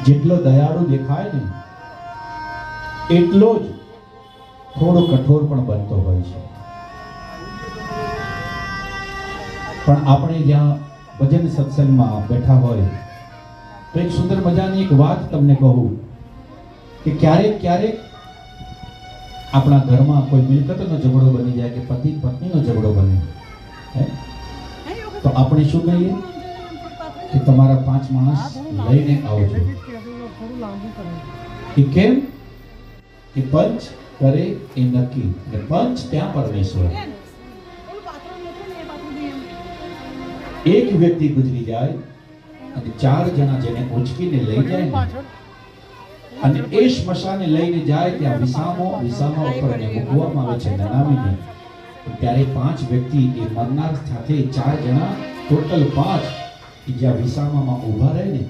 જેટલો દયાળુ દેખાય ને એટલો જ થોડો કઠોર પણ બનતો હોય છે. પણ આપણે જ્યાં ભજન સત્સંગમાં બેઠા હોય તો એક સુંદર મજાની એક વાત તમને કહું કે ક્યારેક ક્યારેક આપણા ઘરમાં કોઈ મિલકતનો ઝઘડો બની જાય કે પતિ પત્નીનો ઝઘડો બને તો આપણે શું કહીએ કે તમારા 5 માણસ લઈને આવજો. કે કેમ? કે પંચ કરે એ નક્કી, કે પંચ ત્યાં પરમેશ્વર. એક વ્યક્તિ ગુજરી જાય અને 4 જણા જેને ઉંચકીને લઈ જાય ને અને એ શ્મશાને લઈને જાય ત્યાં વિસામા ઉપર એને મૂકવામાં આવે છે નનામીને. ત્યારે 5 વ્યક્તિ એ મરનાર સાથે 4 જણા ટોટલ 5 જ્યાં વિસામામાં ઊભા રહે ને